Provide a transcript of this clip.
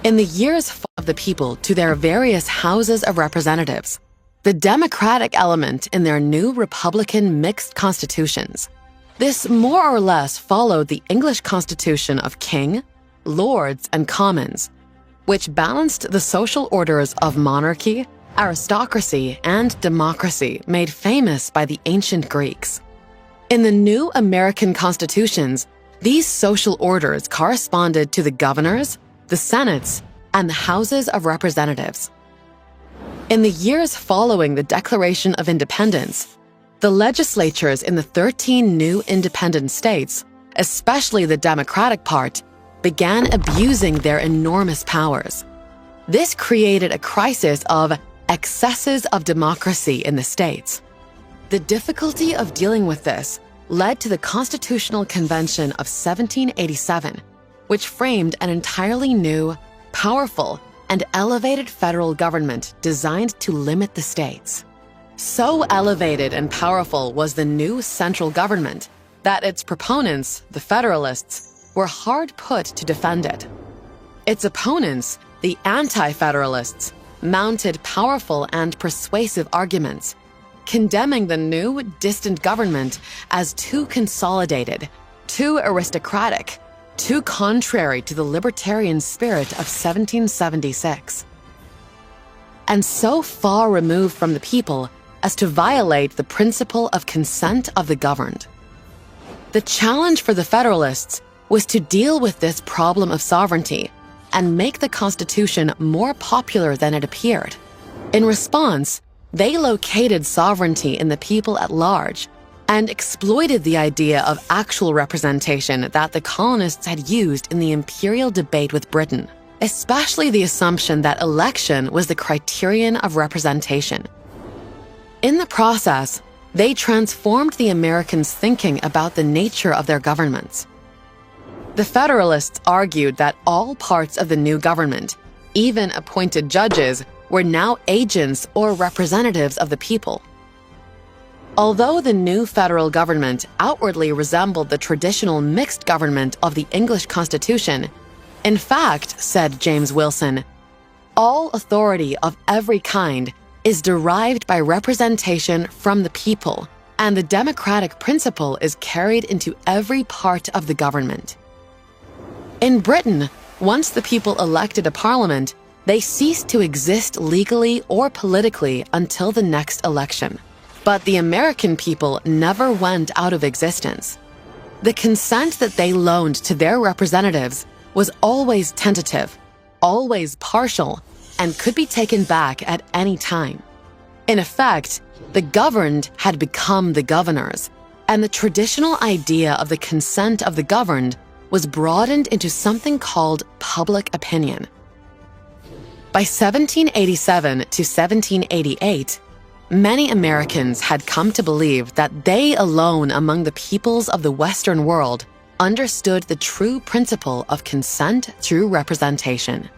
In the years of the people to their various houses of representatives, the democratic element in their new Republican mixed constitutions. This more or less followed the English constitution of King, Lords, and Commons, which balanced the social orders of monarchy, aristocracy, and democracy made famous by the ancient Greeks. In the new American constitutions, these social orders corresponded to the governors, the senates, and the houses of representatives. In the years following the Declaration of Independence, the legislatures in the 13 new independent states, especially the Democratic part, began abusing their enormous powers. This created a crisis of excesses of democracy in the states. The difficulty of dealing with this led to the Constitutional Convention of 1787, which framed an entirely new, powerful, and elevated federal government designed to limit the states. So elevated and powerful was the new central government that its proponents, the Federalists, were hard put to defend it. Its opponents, the Anti-Federalists, mounted powerful and persuasive arguments, condemning the new, distant government as too consolidated, too aristocratic, too contrary to the libertarian spirit of 1776, and so far removed from the people as to violate the principle of consent of the governed. The challenge for the Federalists was to deal with this problem of sovereignty and make the Constitution more popular than it appeared. In response, they located sovereignty in the people at large and exploited the idea of actual representation that the colonists had used in the imperial debate with Britain, especially the assumption that election was the criterion of representation. In the process, they transformed the Americans' thinking about the nature of their governments. The Federalists argued that all parts of the new government, even appointed judges, were now agents or representatives of the people. Although the new federal government outwardly resembled the traditional mixed government of the English Constitution, in fact, said James Wilson, all authority of every kind is derived by representation from the people, and the democratic principle is carried into every part of the government. In Britain, once the people elected a parliament, they ceased to exist legally or politically until the next election. But the American people never went out of existence. The consent that they loaned to their representatives was always tentative, always partial, and could be taken back at any time. In effect, the governed had become the governors, and the traditional idea of the consent of the governed was broadened into something called public opinion. By 1787 to 1788, many Americans had come to believe that they alone among the peoples of the Western world understood the true principle of consent through representation.